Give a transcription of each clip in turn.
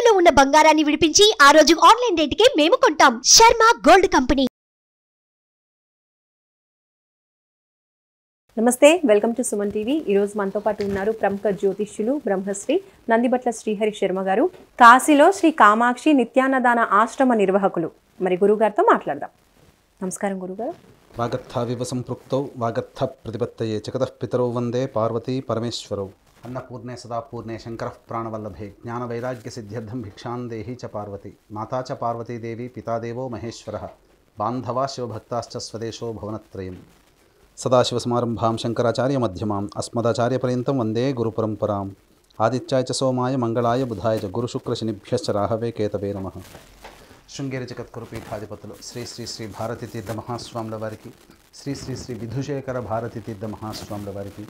తాకట్టులో ఉన్న బంగారాన్ని విడిపించి ఆ రోజు ఆన్లైన్ రేటుకే మేము కొంటాం. Sharma gold company. నమస్తే, వెల్కమ్ టు సుమన్ టీవీ. ఈరోజు మనతో పాటు ఉన్నారు ప్రముఖ జ్యోతిష్యులు బ్రహ్మశ్రీ నందిబట్ల శ్రీహరి శర్మ గారు, కాశీలో శ్రీ కామాక్షి నిత్యాన్నదాన ఆశ్రమ నిర్వాహకులు. మరి గురుగారితో మాట్లాడదాం. నమస్కారం గురుగారు. వాగర్థావివ సంపృక్తౌ వాగర్థ ప్రతిపత్తయే జగతః పితరౌ వందే పార్వతీ పరమేశ్వరౌ. అన్నపూర్ణే సదాపూర్ణే శంకరః ప్రాణవల్లభే జ్ఞానవైరాగ్య సిద్ధ్యర్థం భిక్షాం దేహి చ పార్వతి. మాతా చ పార్వతీదేవి పితాదేవో మహేశ్వరः బాంధవా శివభక్తాశ్చ స్వదేశో భువనత్రయం. సదాశివసమారంభాం శంకరాచార్య మధ్యమాం అస్మదాచార్యపర్యంతం వందే గురుపరంపరాం. ఆదిత్యాయ చ సోమాయ మంగళాయ బుధాయ చ గురుశుక్రశనిభ్యశ్చ రాహవే కేతవే నమః. శృంగేరి జగద్గురు పీఠాధిపతులు శ్రీ శ్రీ శ్రీ భారతీ తీర్థ మహాస్వాముల వారికి, శ్రీ శ్రీ శ్రీ విధుశేఖర భారతీ తీర్థ మహాస్వాముల వారికి,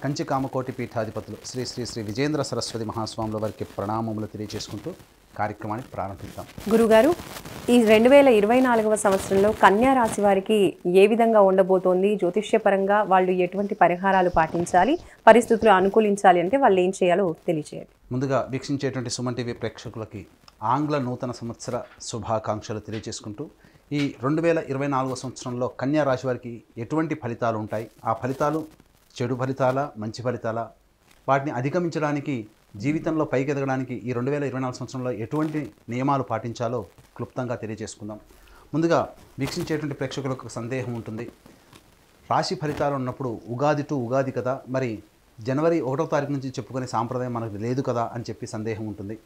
కంచి కామకోటి పీఠాధిపతులు శ్రీ శ్రీ శ్రీ విజేంద్ర సరస్వతి మహాస్వాముల వారికి ప్రణామములు తెలియజేసుకుంటూ కార్యక్రమాన్ని ప్రారంభిద్దాం. గురుగారు, ఈ 2024వ సంవత్సరంలో కన్యా రాశి వారికి ఏ విధంగా ఉండబోతోంది? జ్యోతిష్యపరంగా వాళ్ళు ఎటువంటి పరిహారాలు పాటించాలి, పరిస్థితులు అనుకూలించాలి అంటే వాళ్ళు ఏం చేయాలో తెలియజేయండి. ముందుగా వీక్షించేటువంటి సుమన్ టీవీ ప్రేక్షకులకి ఆంగ్ల నూతన సంవత్సర శుభాకాంక్షలు తెలియజేసుకుంటూ, ఈ 2024వ సంవత్సరంలో కన్యా రాశి వారికి ఎటువంటి ఫలితాలు ఉంటాయి, ఆ ఫలితాలు చెడు ఫలితాలా మంచి ఫలితాలా, వాటిని అధిగమించడానికి జీవితంలో పైకి ఎదగడానికి ఈ 2024 సంవత్సరంలో ఎటువంటి నియమాలు పాటించాలో క్లుప్తంగా తెలియజేసుకుందాం. ముందుగా వీక్షించేటువంటి ప్రేక్షకులకు సందేహం ఉంటుంది, రాశి ఫలితాలు ఉన్నప్పుడు ఉగాది టు ఉగాది కదా, మరి జనవరి 1వ తారీఖు నుంచి చెప్పుకునే సాంప్రదాయం మనకు లేదు కదా అని చెప్పి సందేహం ఉంటుంది.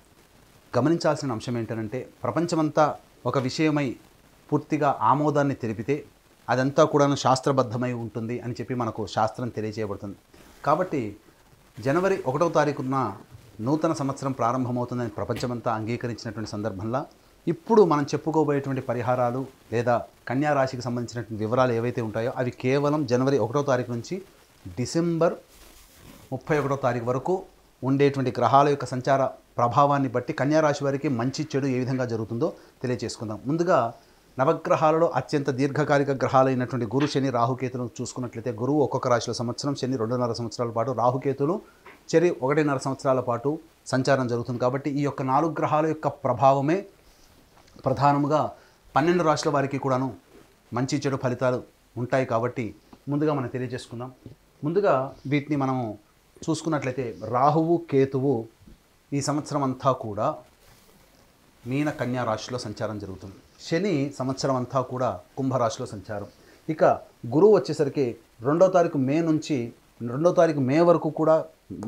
గమనించాల్సిన అంశం ఏంటంటే, ప్రపంచమంతా ఒక విషయమై పూర్తిగా ఆమోదాన్ని తెలిపితే అదంతా కూడాను శాస్త్రబద్ధమై ఉంటుంది అని చెప్పి మనకు శాస్త్రం తెలియజేయబడుతుంది. కాబట్టి జనవరి 1వ తారీఖున నూతన సంవత్సరం ప్రారంభమవుతుందని ప్రపంచమంతా అంగీకరించినటువంటి సందర్భంలో ఇప్పుడు మనం చెప్పుకోబోయేటువంటి పరిహారాలు లేదా కన్యా రాశికి సంబంధించినటువంటి వివరాలు ఏవైతే ఉంటాయో అవి కేవలం జనవరి 1వ తారీఖు నుంచి డిసెంబర్ 31వ తారీఖు వరకు ఉండేటువంటి గ్రహాల యొక్క సంచార ప్రభావాన్ని బట్టి కన్యా రాశి వారికి మంచి చెడు ఏ విధంగా జరుగుతుందో తెలియజేసుకుందాం. ముందుగా నవగ్రహాలలో అత్యంత దీర్ఘకాలిక గ్రహాలైనటువంటి గురు, శని, రాహుకేతులను చూసుకున్నట్లయితే గురువు ఒక్కొక్క రాశిలో సంవత్సరం, శని 2.5 సంవత్సరాల పాటు, రాహుకేతులు చెరి 1.5 సంవత్సరాల పాటు సంచారం జరుగుతుంది. కాబట్టి ఈ యొక్క 4 గ్రహాల యొక్క ప్రభావమే ప్రధానముగా 12 రాశుల వారికి కూడాను మంచి చెడు ఫలితాలు ఉంటాయి. కాబట్టి ముందుగా మనం తెలియజేసుకుందాం. ముందుగా వీటిని మనము చూసుకున్నట్లయితే రాహువు, కేతువు ఈ సంవత్సరం అంతా కూడా మీన కన్యా రాశిలో సంచారం జరుగుతుంది. శని సంవత్సరం అంతా కూడా కుంభరాశిలో సంచారం. ఇక గురువు వచ్చేసరికి 2వ తారీఖు మే నుంచి 2వ తారీఖు మే వరకు కూడా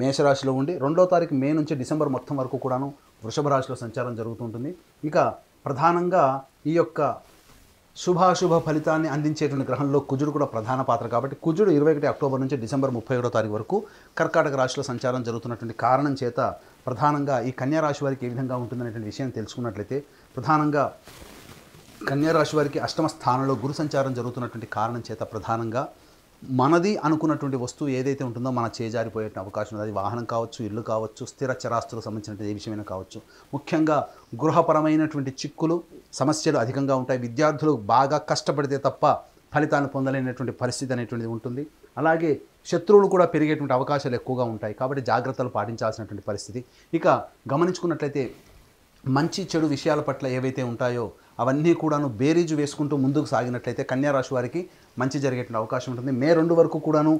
మేషరాశిలో ఉండి 2వ తారీఖు మే నుంచి డిసెంబర్ మొత్తం వరకు కూడాను వృషభ రాశిలో సంచారం జరుగుతుంటుంది. ఇక ప్రధానంగా ఈ యొక్క శుభాశుభ ఫలితాన్ని అందించేటువంటి గ్రహంలో కుజుడు కూడా ప్రధాన పాత్ర. కాబట్టి కుజుడు 21 అక్టోబర్ నుంచి డిసెంబర్ 31వ తారీఖు వరకు కర్కాటక రాశిలో సంచారం జరుగుతున్నటువంటి కారణం చేత ప్రధానంగా ఈ కన్యా రాశి వారికి ఏ విధంగా ఉంటుందనేటువంటి విషయం తెలుసుకున్నట్లయితే, ప్రధానంగా కన్యా రాశి వారికి 8వ స్థానంలో గురు సంచారం జరుగుతున్నటువంటి కారణం చేత ప్రధానంగా మనది అనుకున్నటువంటి వస్తువు ఏదైతే ఉంటుందో మన చేజారిపోయే అవకాశం ఉంది. అది వాహనం కావచ్చు, ఇల్లు కావచ్చు, స్థిర చరాస్తులకు సంబంధించిన ఏ విషయమైనా కావచ్చు. ముఖ్యంగా గృహపరమైనటువంటి చిక్కులు, సమస్యలు అధికంగా ఉంటాయి. విద్యార్థులు బాగా కష్టపడితే తప్ప ఫలితాలను పొందలేనటువంటి పరిస్థితి అనేటువంటిది ఉంటుంది. అలాగే శత్రువులు కూడా పెరిగేటువంటి అవకాశాలు ఎక్కువగా ఉంటాయి. కాబట్టి జాగ్రత్తలు పాటించాల్సినటువంటి పరిస్థితి. ఇక గమనించుకున్నట్లయితే మంచి చెడు విషయాల పట్ల ఏవైతే ఉంటాయో అవన్నీ కూడాను బేరీజు వేసుకుంటూ ముందుకు సాగినట్లయితే కన్యా రాశి వారికి మంచి జరిగేటువంటి అవకాశం ఉంటుంది. మే 2 వరకు కూడాను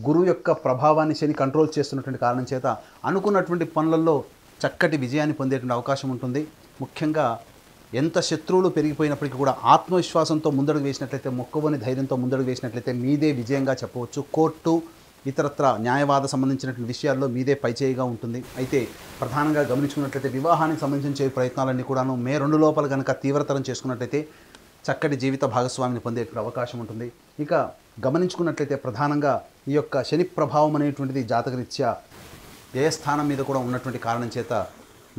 గురువు యొక్క ప్రభావాన్ని శని కంట్రోల్ చేస్తున్నటువంటి కారణం చేత అనుకున్నటువంటి పనులలో చక్కటి విజయాన్ని పొందేటువంటి అవకాశం ఉంటుంది. ముఖ్యంగా ఎంత శత్రువులు పెరిగిపోయినప్పటికీ కూడా ఆత్మవిశ్వాసంతో ముందడుగు వేసినట్లయితే, మొక్కవని ధైర్యంతో ముందడుగు వేసినట్లయితే మీదే విజయంగా చెప్పవచ్చు. కోర్టు, ఇతరత్ర న్యాయవాద సంబంధించినటువంటి విషయాల్లో మీదే పైచేయిగా ఉంటుంది. అయితే ప్రధానంగా గమనించుకున్నట్లయితే వివాహానికి సంబంధించే ప్రయత్నాలన్నీ కూడాను మే 2 లోపల కనుక తీవ్రతరం చేసుకున్నట్లయితే చక్కటి జీవిత భాగస్వామిని పొందే అవకాశం ఉంటుంది. ఇక గమనించుకున్నట్లయితే ప్రధానంగా ఈ యొక్క శని ప్రభావం అనేటువంటిది జాతకరీత్యా వ్యయస్థానం మీద కూడా ఉన్నటువంటి కారణం చేత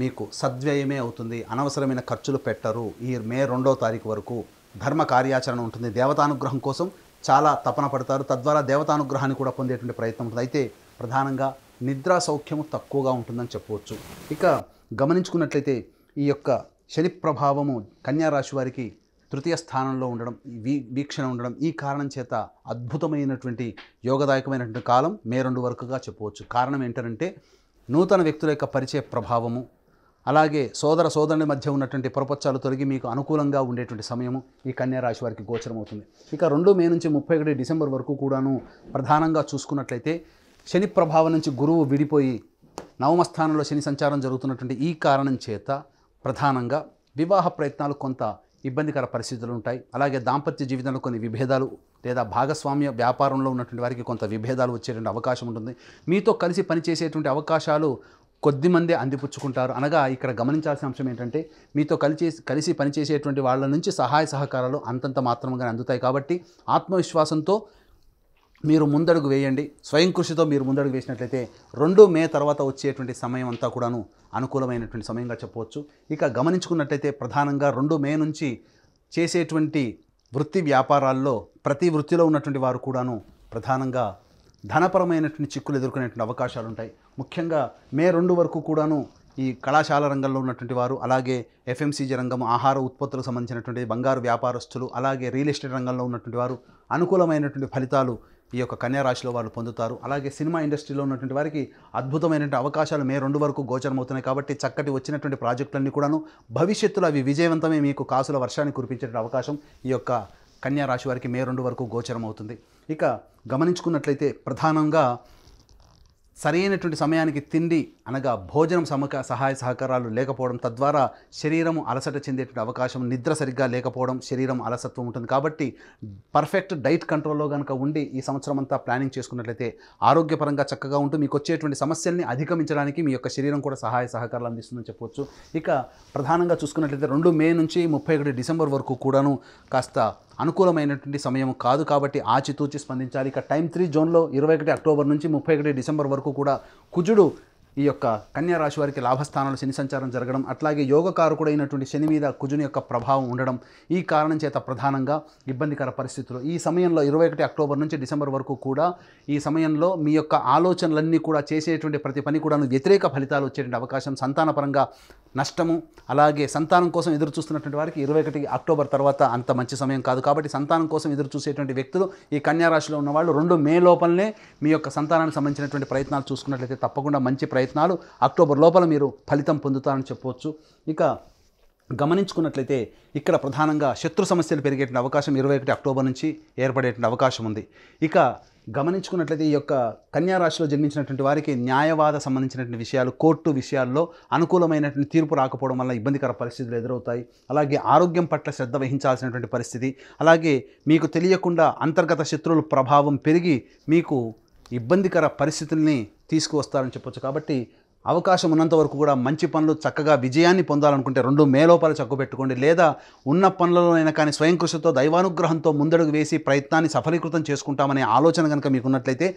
మీకు సద్వ్యయమే అవుతుంది. అనవసరమైన ఖర్చులు పెట్టరు. ఈ మే 2వ తారీఖు వరకు ధర్మ కార్యాచరణ ఉంటుంది. దేవతానుగ్రహం కోసం చాలా తపన పడతారు. తద్వారా దేవతానుగ్రహాన్ని కూడా పొందేటువంటి ప్రయత్నం ఉంటుంది. అయితే ప్రధానంగా నిద్రా సౌఖ్యము తక్కువగా ఉంటుందని చెప్పవచ్చు. ఇక గమనించుకున్నట్లయితే ఈ యొక్క శని ప్రభావము కన్యా రాశి వారికి తృతీయ స్థానంలో ఉండడం, వీక్షణ ఉండడం, ఈ కారణం చేత అద్భుతమైనటువంటి యోగదాయకమైనటువంటి కాలం మే 2 వరకుగా చెప్పవచ్చు. కారణం ఏంటంటే నూతన వ్యక్తుల యొక్క పరిచయ ప్రభావము, అలాగే సోదర సోదరుని మధ్య ఉన్నటువంటి పొరపచ్చాలు తొలగి మీకు అనుకూలంగా ఉండేటువంటి సమయము ఈ కన్యా రాశి వారికి గోచరమవుతుంది. ఇక 2 మే నుంచి 31 డిసెంబర్ వరకు కూడాను ప్రధానంగా చూసుకున్నట్లయితే శని ప్రభావం నుంచి గురువు విడిపోయి నవమ స్థానంలో శని సంచారం జరుగుతున్నటువంటి ఈ కారణం చేత ప్రధానంగా వివాహ ప్రయత్నాలు కొంత ఇబ్బందికర పరిస్థితులు ఉంటాయి. అలాగే దాంపత్య జీవితంలో కొన్ని విభేదాలు లేదా భాగస్వామ్య వ్యాపారంలో ఉన్నటువంటి వారికి కొంత విభేదాలు వచ్చేటువంటి అవకాశం ఉంటుంది. మీతో కలిసి పనిచేసేటువంటి అవకాశాలు కొద్దిమందే అందిపుచ్చుకుంటారు. అనగా ఇక్కడ గమనించాల్సిన అంశం ఏంటంటే మీతో కలిసి పనిచేసేటువంటి వాళ్ళ నుంచి సహాయ సహకారాలు అంతంత మాత్రంగా అందుతాయి. కాబట్టి ఆత్మవిశ్వాసంతో మీరు ముందడుగు వేయండి. స్వయం కృషితో మీరు ముందడుగు వేసినట్లయితే 2 మే తర్వాత వచ్చేటువంటి సమయం అంతా కూడాను అనుకూలమైనటువంటి సమయంగా చెప్పవచ్చు. ఇక గమనించుకున్నట్లయితే ప్రధానంగా 2 మే నుంచి చేసేటువంటి వృత్తి వ్యాపారాల్లో ప్రతి వృత్తిలో ఉన్నటువంటి వారు కూడాను ప్రధానంగా ధనపరమైనటువంటి చిక్కులు ఎదుర్కొనేటువంటి అవకాశాలు ఉంటాయి. ముఖ్యంగా మే 2 వరకు కూడాను ఈ కళాశాల రంగంలో ఉన్నటువంటి వారు, అలాగే ఎఫ్ఎంసీజీ రంగం, ఆహార ఉత్పత్తులకు సంబంధించినటువంటి బంగారు వ్యాపారస్తులు, అలాగే రియల్ ఎస్టేట్ రంగంలో ఉన్నటువంటి వారు అనుకూలమైనటువంటి ఫలితాలు ఈ యొక్క కన్యా రాశిలో వాళ్ళు పొందుతారు. అలాగే సినిమా ఇండస్ట్రీలో ఉన్నటువంటి వారికి అద్భుతమైనటువంటి అవకాశాలు మే 2 వరకు గోచరమవుతున్నాయి. కాబట్టి చక్కటి వచ్చినటువంటి ప్రాజెక్టులన్నీ కూడాను భవిష్యత్తులో అవి విజయవంతమే మీకు కాసుల వర్షాన్ని కురిపించే అవకాశం ఈ యొక్క కన్యా రాశి వారికి మే 2 వరకు గోచరమవుతుంది. ఇక గమనించుకున్నట్లయితే ప్రధానంగా సరైనటువంటి సమయానికి తిండి అనగా భోజనం సహాయ సహకారాలు లేకపోవడం, తద్వారా శరీరము అలసట చెందేటువంటి అవకాశం, నిద్ర సరిగ్గా లేకపోవడం, శరీరం అలసత్వం ఉంటుంది. కాబట్టి పర్ఫెక్ట్ డైట్ కంట్రోల్లో కనుక ఉండి ఈ సంవత్సరం అంతా ప్లానింగ్ చేసుకున్నట్లయితే ఆరోగ్యపరంగా చక్కగా ఉంటూ మీకు వచ్చేటువంటి సమస్యల్ని అధిగమించడానికి మీ యొక్క శరీరం కూడా సహాయ సహకారాలు అందిస్తుందని చెప్పవచ్చు. ఇక ప్రధానంగా చూసుకున్నట్లయితే 2 మే నుంచి 31 డిసెంబర్ వరకు కూడాను కాస్త అనుకూలమైనటువంటి సమయం కాదు. కాబట్టి ఆచితూచి స్పందించాలి. ఇక టైం 3 జోన్లో 21 అక్టోబర్ నుంచి 31 డిసెంబర్ వరకు కూడా కుజుడు ఈ యొక్క కన్యా రాశి వారికి లాభస్థానంలో శని సంచారం జరగడం, అట్లాగే యోగకారకుడైనటువంటి శని మీద కుజుని యొక్క ప్రభావం ఉండడం, ఈ కారణం చేత ప్రధానంగా ఇబ్బందికర పరిస్థితులు. ఈ సమయంలో 21 అక్టోబర్ నుంచి డిసెంబర్ వరకు కూడా ఈ సమయంలో మీ యొక్క ఆలోచనలన్నీ కూడా చేసేటువంటి ప్రతి పని కూడా వ్యతిరేక ఫలితాలు వచ్చేటువంటి అవకాశం, సంతానపరంగా నష్టము, అలాగే సంతానం కోసం ఎదురు చూస్తున్నటువంటి వారికి 21 అక్టోబర్ తర్వాత అంత మంచి సమయం కాదు. కాబట్టి సంతానం కోసం ఎదురు చూసేటువంటి వ్యక్తులు ఈ కన్యా రాశిలో ఉన్నవాళ్ళు 2 మే లోపలనే మీ యొక్క సంతానానికి సంబంధించినటువంటి ప్రయత్నాలు చూసుకున్నట్లయితే తప్పకుండా మంచి ప్రయత్నాలు అక్టోబర్ లోపల మీరు ఫలితం పొందుతారని చెప్పవచ్చు. ఇక గమనించుకున్నట్లయితే ఇక్కడ ప్రధానంగా శత్రు సమస్యలు పెరిగేటువంటి అవకాశం 21 అక్టోబర్ నుంచి ఏర్పడేటువంటి అవకాశం ఉంది. ఇక గమనించుకున్నట్లయితే ఈ యొక్క కన్యా రాశిలో జన్మించినటువంటి వారికి న్యాయవాద సంబంధించినటువంటి విషయాలు, కోర్టు విషయాల్లో అనుకూలమైనటువంటి తీర్పు రాకపోవడం వల్ల ఇబ్బందికర పరిస్థితులు ఎదురవుతాయి. అలాగే ఆరోగ్యం పట్ల శ్రద్ధ వహించాల్సినటువంటి పరిస్థితి, అలాగే మీకు తెలియకుండా అంతర్గత శత్రువుల ప్రభావం పెరిగి మీకు ఇబ్బందికర పరిస్థితుల్ని తీసుకువస్తారని చెప్పొచ్చు. కాబట్టి అవకాశం ఉన్నంత వరకు కూడా మంచి పనులు చక్కగా విజయాన్ని పొందాలనుకుంటే 2 మే లోపల చక్కబెట్టుకోండి. లేదా ఉన్న పనులలోనైనా కానీ స్వయం కృషితో దైవానుగ్రహంతో ముందడుగు వేసి ప్రయత్నాన్ని సఫలీకృతం చేసుకుంటామనే ఆలోచన కనుక మీకు ఉన్నట్లయితే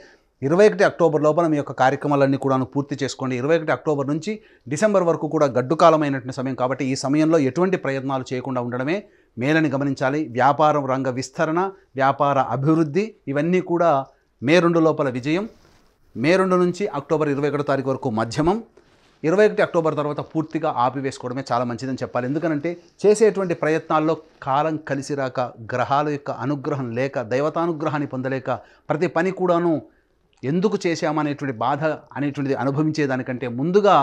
21 అక్టోబర్ లోపల మీ యొక్క కార్యక్రమాలన్నీ కూడా పూర్తి చేసుకోండి. 21 అక్టోబర్ నుంచి డిసెంబర్ వరకు కూడా గడ్డుకాలమైనటువంటి సమయం. కాబట్టి ఈ సమయంలో ఎటువంటి ప్రయత్నాలు చేయకుండా ఉండడమే మేలని గమనించాలి. వ్యాపారం రంగ విస్తరణ, వ్యాపార అభివృద్ధి ఇవన్నీ కూడా మే 2 లోపల విజయం, మే 2 నుంచి అక్టోబర్ 21 తారీఖు వరకు మధ్యమం, 21 అక్టోబర్ తర్వాత పూర్తిగా ఆపివేసుకోవడమే చాలా మంచిదని చెప్పాలి. ఎందుకనంటే చేసేటువంటి ప్రయత్నాల్లో కాలం కలిసి రాక, గ్రహాల యొక్క అనుగ్రహం లేక, దైవతానుగ్రహాన్ని పొందలేక ప్రతి పని కూడాను ఎందుకు చేశామనేటువంటి బాధ అనేటువంటిది అనుభవించేదానికంటే ముందుగా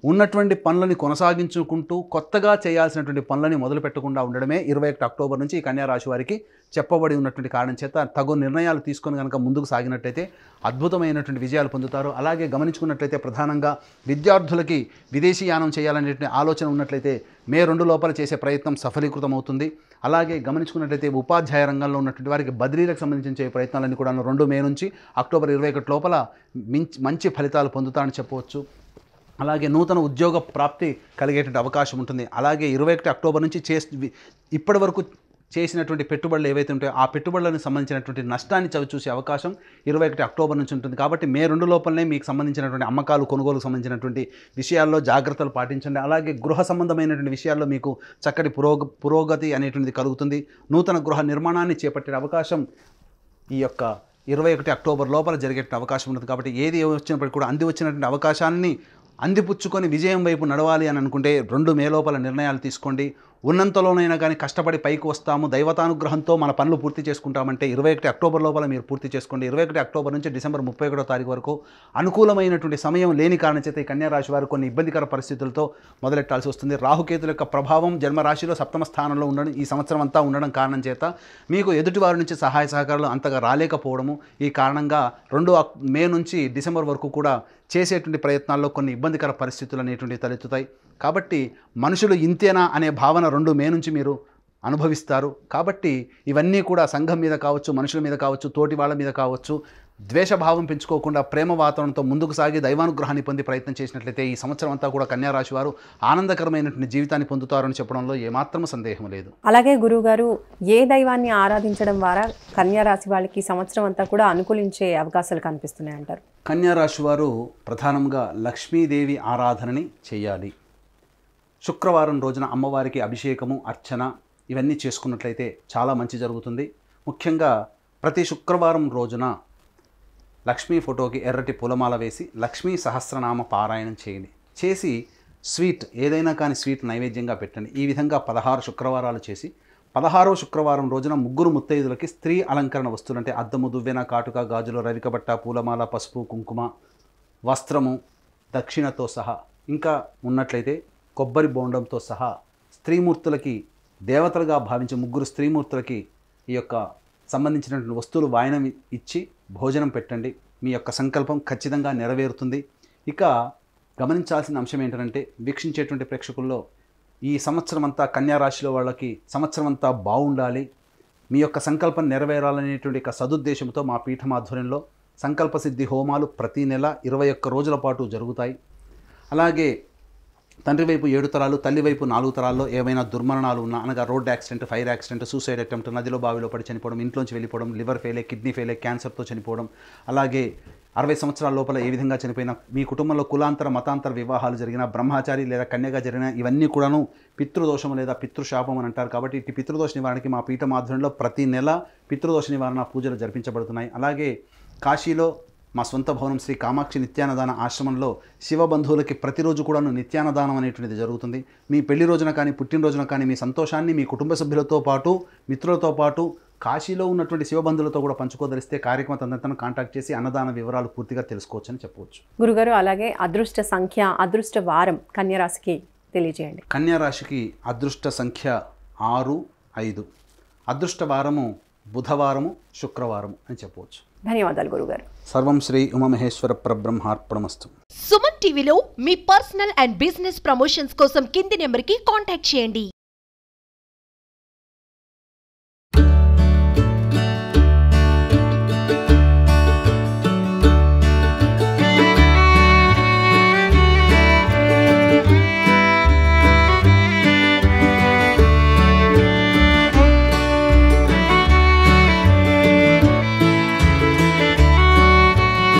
ఉన్నటువంటి పనులని కొనసాగించుకుంటూ కొత్తగా చేయాల్సినటువంటి పనులని మొదలు పెట్టకుండా ఉండడమే 21 అక్టోబర్ నుంచి ఈ కన్యా రాశి వారికి చెప్పబడి ఉన్నటువంటి కారణం చేత తగు నిర్ణయాలు తీసుకొని కనుక ముందుకు సాగినట్లయితే అద్భుతమైనటువంటి విజయాలు పొందుతారు. అలాగే గమనించుకున్నట్లయితే ప్రధానంగా విద్యార్థులకి విదేశీయానం చేయాలనేటువంటి ఆలోచన ఉన్నట్లయితే మే 2 లోపల చేసే ప్రయత్నం సఫలీకృతం అవుతుంది. అలాగే గమనించుకున్నట్లయితే ఉపాధ్యాయ రంగంలో ఉన్నటువంటి వారికి బదిలీలకు సంబంధించిన ప్రయత్నాలన్నీ కూడా 2 మే నుంచి అక్టోబర్ 21 లోపల మంచి ఫలితాలు పొందుతారని చెప్పవచ్చు. అలాగే నూతన ఉద్యోగ ప్రాప్తి కలిగేటువంటి అవకాశం ఉంటుంది. అలాగే 21 అక్టోబర్ నుంచి ఇప్పటి వరకు చేసినటువంటి పెట్టుబడులు ఏవైతే ఉంటాయో ఆ పెట్టుబడులకు సంబంధించినటువంటి నష్టాన్ని చవిచూసే అవకాశం 21 అక్టోబర్ నుంచి ఉంటుంది. కాబట్టి మే 2 లోపలనే మీకు సంబంధించినటువంటి అమ్మకాలు, కొనుగోలుకు సంబంధించినటువంటి విషయాల్లో జాగ్రత్తలు పాటించండి. అలాగే గృహ సంబంధమైనటువంటి విషయాల్లో మీకు చక్కటి పురోగతి అనేటువంటిది కలుగుతుంది. నూతన గృహ నిర్మాణాన్ని చేపట్టే అవకాశం ఈ యొక్క 21 అక్టోబర్ లోపల జరిగే అవకాశం ఉంటుంది. కాబట్టి ఏది వచ్చినప్పటికీ కూడా వచ్చినటువంటి అవకాశాన్ని అందిపుచ్చుకొని విజయం వైపు నడవాలి అని అనుకుంటే 2 మే లోపల నిర్ణయాలు తీసుకోండి. ఉన్నంతలోనైనా కానీ కష్టపడి పైకి వస్తాము, దైవతానుగ్రహంతో మన పనులు పూర్తి చేసుకుంటామంటే 21 అక్టోబర్ లోపల మీరు పూర్తి చేసుకోండి. 21 అక్టోబర్ నుంచి డిసెంబర్ 31వ తారీఖు వరకు అనుకూలమైనటువంటి సమయం లేని కారణం చేత ఈ కన్యా రాశి వారు కొన్ని ఇబ్బందికర పరిస్థితులతో మొదలెట్టాల్సి వస్తుంది. రాహుకేతుల యొక్క ప్రభావం జన్మరాశిలో 7వ స్థానంలో ఉండడం, ఈ సంవత్సరం అంతా ఉండడం కారణం చేత మీకు ఎదుటివారి నుంచి సహాయ సహకారాలు అంతగా రాలేకపోవడము, ఈ కారణంగా 2 మే నుంచి డిసెంబర్ వరకు కూడా చేసేటువంటి ప్రయత్నాల్లో కొన్ని ఇబ్బందికర పరిస్థితులు అనేటువంటివి తలెత్తుతాయి. కాబట్టి మనుషులు ఇంతేనా అనే భావన 2 మే నుంచి మీరు అనుభవిస్తారు. కాబట్టి ఇవన్నీ కూడా సంఘం మీద కావచ్చు, మనుషుల మీద కావచ్చు, తోటి వాళ్ళ మీద కావచ్చు, ద్వేషభావం పెంచుకోకుండా ప్రేమ వాతావరణంతో ముందుకు సాగి దైవానుగ్రహాన్ని పొంది ప్రయత్నం చేసినట్లయితే ఈ సంవత్సరం అంతా కూడా కన్యా రాశి వారు ఆనందకరమైనటువంటి జీవితాన్ని పొందుతారని చెప్పడంలో ఏమాత్రం సందేహం లేదు. అలాగే గురువుగారు, ఏ దైవాన్ని ఆరాధించడం ద్వారా కన్యా రాశి వాళ్ళకి సంవత్సరం అంతా కూడా అనుకూలించే అవకాశాలు కనిపిస్తున్నాయి అంటారు? కన్యా రాశి వారు ప్రధానంగా లక్ష్మీదేవి ఆరాధనని చేయాలి. శుక్రవారం రోజున అమ్మవారికి అభిషేకము, అర్చన ఇవన్నీ చేసుకున్నట్లయితే చాలా మంచి జరుగుతుంది. ముఖ్యంగా ప్రతి శుక్రవారం రోజున లక్ష్మీ ఫోటోకి ఎర్రటి పూలమాల వేసి లక్ష్మీ సహస్రనామ పారాయణం చేయండి. చేసి స్వీట్ ఏదైనా కానీ స్వీట్ నైవేద్యంగా పెట్టండి. ఈ విధంగా 16 శుక్రవారాలు చేసి 16వ శుక్రవారం రోజున ముగ్గురు ముత్తైదులకి స్త్రీ అలంకరణ వస్తువులు అంటే అద్దము, దువ్వెన, కాటుక, గాజులు, రవికబట్ట, పూలమాల, పసుపు, కుంకుమ, వస్త్రము, దక్షిణతో సహా ఇంకా ఉన్నట్లయితే కొబ్బరి బోండంతో సహా స్త్రీమూర్తులకి దేవతలుగా భావించే ముగ్గురు స్త్రీమూర్తులకి ఈ యొక్క సంబంధించినటువంటి వస్తువులు వాయనం ఇచ్చి భోజనం పెట్టండి. మీ యొక్క సంకల్పం ఖచ్చితంగా నెరవేరుతుంది. ఇక గమనించాల్సిన అంశం ఏంటంటే వీక్షించేటువంటి ప్రేక్షకుల్లో ఈ సంవత్సరం అంతా కన్యా రాశిలో వాళ్ళకి సంవత్సరం అంతా బాగుండాలి, మీ యొక్క సంకల్పం నెరవేరాలనేటువంటి ఒక సదుద్దేశంతో మా పీఠం ఆధ్వర్యంలో సంకల్ప సిద్ధి హోమాలు ప్రతి నెల 21 రోజుల పాటు జరుగుతాయి. అలాగే తండ్రి వైపు 7 తరాలు, తల్లి వైపు 4 తరాల్లో ఏవైనా దుర్మరణాలు ఉన్నా, అనగా road accident, fire accident, suicide attempt, నదిలో బావిలో పడి చనిపోవడం, ఇంట్లోంచి వెళ్ళిపోవడం, లివర్ ఫెయిలే, కిడ్నీ ఫెయిలే, క్యాన్సర్తో చనిపోవడం, అలాగే 60 సంవత్సరాల లోపల ఏ విధంగా చనిపోయినా, మీ కుటుంబంలో కులాంతర మతాంతర వివాహాలు జరిగిన, బ్రహ్మచారి లేదా కన్యగా జరిగిన ఇవన్నీ కూడాను పితృదోషం లేదా పితృశాపం అని అంటారు. కాబట్టి ఇటు పితృదోష నివారణకి మా పీఠం ఆధ్వర్యంలో ప్రతి నెల పితృదోష నివారణ పూజలు జరిపించబడుతున్నాయి. అలాగే కాశీలో మా సొంత భవనం శ్రీ కామాక్షి నిత్యానదాన ఆశ్రమంలో శివబంధువులకి ప్రతిరోజు కూడాను నిత్యానదానం అనేటువంటిది జరుగుతుంది. మీ పెళ్లి రోజున కానీ పుట్టినరోజున కానీ మీ సంతోషాన్ని మీ కుటుంబ సభ్యులతో పాటు మిత్రులతో పాటు కాశీలో ఉన్నటువంటి శివబంధువులతో కూడా పంచుకోదలిస్తే కార్యక్రమ తదనంతరం కాంటాక్ట్ చేసి అన్నదాన వివరాలు పూర్తిగా తెలుసుకోవచ్చు అని చెప్పవచ్చు. గురుగారు, అలాగే అదృష్ట సంఖ్య, అదృష్ట వారం కన్యా రాశికి తెలియజేయండి. కన్యా రాశికి అదృష్ట సంఖ్య 6, 5. అదృష్ట వారము బుధవారము, శుక్రవారము అని చెప్పవచ్చు. ధన్యవాదాలు గురుగారు. సర్వం శ్రీ ఉమామహేశ్వర పరబ్రహ్మార్పణమస్తు. సుమన్ టీవీలో మీ పర్సనల్ అండ్ బిజినెస్ ప్రమోషన్స్ కోసం కింది నెంబర్కి కాంటాక్ట్ చేయండి.